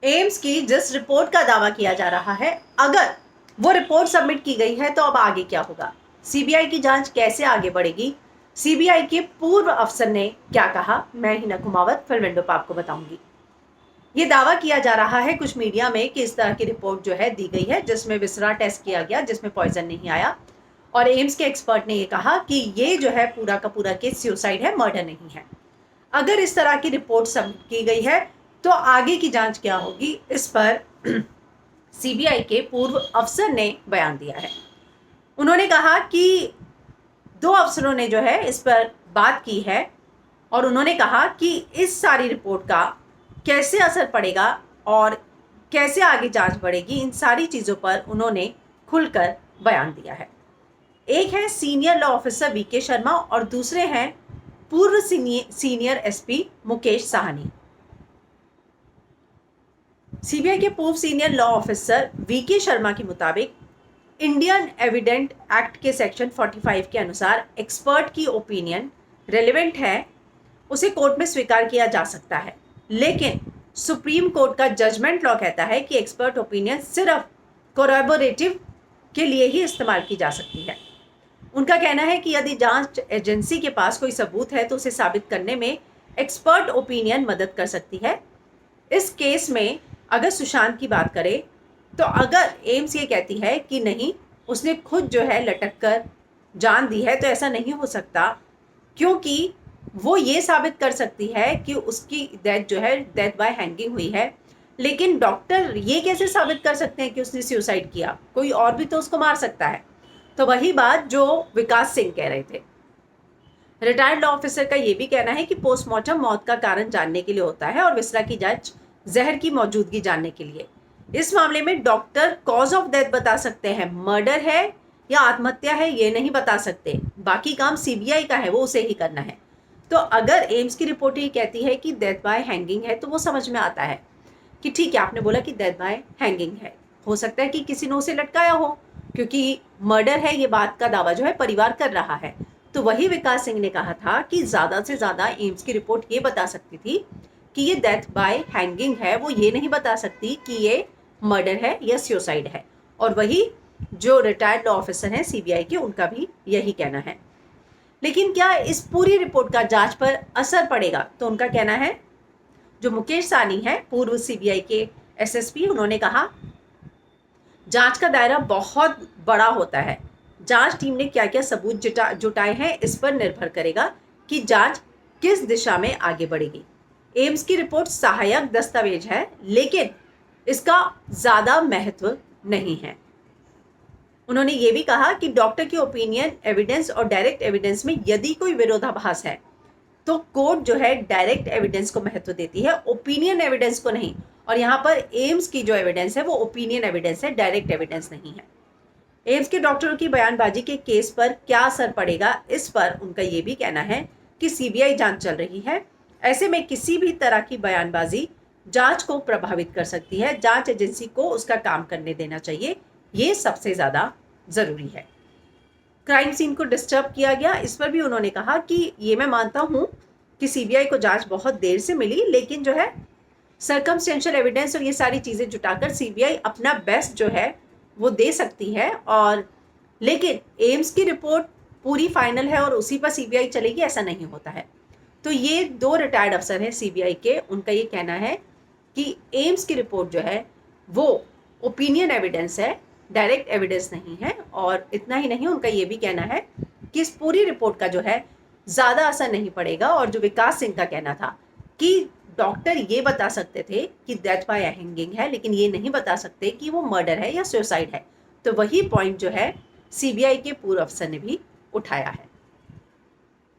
AIIMS की जिस report का दावा किया जा रहा है, अगर वो रिपोर्ट सबमिट की गई है तो अब आगे क्या होगा? सीबीआई की जांच कैसे आगे बढ़ेगी? सीबीआई के पूर्व अफसर ने क्या कहा? मैं हिना कुमावत फिल्म विंडो पर आपको बताऊंगी। ये दावा किया जा रहा है कुछ मीडिया में कि इस तरह की रिपोर्ट जो है दी गई है जिसमें विसरा टेस्ट किया गया, जिसमें पॉइजन नहीं आया। और एम्स के एक्सपर्ट ने ये कहा कि ये जो है पूरा का पूरा केस सुसाइड है, मर्डर नहीं है। अगर इस तरह की रिपोर्ट सबमिट की गई है तो आगे की जांच क्या होगी, इस पर सीबीआई के पूर्व अफसर ने बयान दिया है। उन्होंने कहा कि दो अफसरों ने जो है इस पर बात की है और उन्होंने कहा कि इस सारी रिपोर्ट का कैसे असर पड़ेगा और कैसे आगे जांच बढ़ेगी, इन सारी चीज़ों पर उन्होंने खुलकर बयान दिया है। एक है senior law officer V K Sharma और दूसरे हैं पूर्व senior SP Mukesh Sahni. CBI के पूर्व senior law officer V K Sharma के मुताबिक इंडियन एविडेंट एक्ट के सेक्शन 45 के अनुसार एक्सपर्ट की ओपिनियन रेलेवेंट है, उसे कोर्ट में स्वीकार किया जा सकता है। लेकिन सुप्रीम कोर्ट का जजमेंट लॉ कहता है कि एक्सपर्ट ओपिनियन सिर्फ कोरैबोरेटिव के लिए ही इस्तेमाल की जा सकती है। उनका कहना है कि यदि जांच एजेंसी के पास कोई सबूत है तो उसे साबित करने में एक्सपर्ट ओपिनियन मदद कर सकती है। इस केस में अगर सुशांत की बात करें तो अगर एम्स ये कहती है कि नहीं, उसने खुद जो है लटक कर जान दी है, तो ऐसा नहीं हो सकता, क्योंकि वो ये साबित कर सकती है कि उसकी डेथ जो है डेथ बाय हैंगिंग हुई है। लेकिन डॉक्टर ये कैसे साबित कर सकते हैं कि उसने सुसाइड किया? कोई और भी तो उसको मार सकता है। तो वही बात जो विकास सिंह कह रहे थे। रिटायर्ड लॉ ऑफिसर का ये भी कहना है कि पोस्टमार्टम मौत का कारण जानने के लिए होता है और विसरा की जांच जहर की मौजूदगी जानने के लिए। इस मामले में डॉक्टर कॉज ऑफ डेथ बता सकते हैं, मर्डर है या आत्महत्या है ये नहीं बता सकते। बाकी काम सीबीआई का है, वो उसे ही करना है। तो अगर एम्स की रिपोर्ट ये कहती है कि डेथ बाय हैंगिंग है तो वो समझ में आता है कि ठीक है, आपने बोला कि डेथ बाय हैंगिंग है, हो सकता है कि किसी ने उसे लटकाया हो, क्योंकि मर्डर है ये बात का दावा जो है परिवार कर रहा है। तो वही विकास सिंह ने कहा था कि ज़्यादा से ज़्यादा एम्स की रिपोर्ट ये बता सकती थी कि ये डेथ बाय हैंगिंग है, वो ये नहीं बता सकती कि ये मर्डर है या सुसाइड है। और वही जो रिटायर्ड लॉ ऑफिसर हैं सीबीआई के, उनका भी यही कहना है। लेकिन क्या इस पूरी रिपोर्ट का जांच पर असर पड़ेगा? तो उनका कहना है, जो मुकेश साहनी है पूर्व सीबीआई के एसएसपी, उन्होंने कहा जांच का दायरा बहुत बड़ा होता है। जांच टीम ने क्या क्या सबूत जुटाए हैं इस पर निर्भर करेगा कि जांच किस दिशा में आगे बढ़ेगी। एम्स की रिपोर्ट सहायक दस्तावेज है, लेकिन इसका ज्यादा महत्व नहीं है। उन्होंने ये भी कहा कि डॉक्टर की ओपिनियन एविडेंस और डायरेक्ट एविडेंस में यदि कोई विरोधाभास है तो कोर्ट जो है डायरेक्ट एविडेंस को महत्व देती है, ओपिनियन एविडेंस को नहीं। और यहाँ पर एम्स की जो एविडेंस है वो ओपिनियन एविडेंस है, डायरेक्ट एविडेंस नहीं है। एम्स के डॉक्टरों की बयानबाजी के केस पर क्या असर पड़ेगा, इस पर उनका ये भी कहना है कि सीबीआई जांच चल रही है, ऐसे में किसी भी तरह की बयानबाजी जांच को प्रभावित कर सकती है। जांच एजेंसी को उसका काम करने देना चाहिए, ये सबसे ज़्यादा ज़रूरी है। क्राइम सीन को डिस्टर्ब किया गया, इस पर भी उन्होंने कहा कि ये मैं मानता हूँ कि सीबीआई को जांच बहुत देर से मिली, लेकिन जो है सर्कमस्टेंशियल एविडेंस और ये सारी चीज़ें जुटाकर सीबीआई अपना बेस्ट जो है वो दे सकती है। और लेकिन एम्स की रिपोर्ट पूरी फाइनल है और उसी पर सीबीआई चलेगी, ऐसा नहीं होता है। तो ये दो रिटायर्ड अफसर हैं सीबीआई के, उनका ये कहना है कि एम्स की रिपोर्ट जो है वो ओपिनियन एविडेंस है, डायरेक्ट एविडेंस नहीं है। और इतना ही नहीं, उनका ये भी कहना है कि इस पूरी रिपोर्ट का जो है ज़्यादा असर नहीं पड़ेगा। और जो विकास सिंह का कहना था कि डॉक्टर ये बता सकते थे कि डेथ बाय हैंगिंग है, लेकिन ये नहीं बता सकते कि वो मर्डर है या सुसाइड है, तो वही पॉइंट जो है सीबीआई के पूर्व अफसर ने भी उठाया है।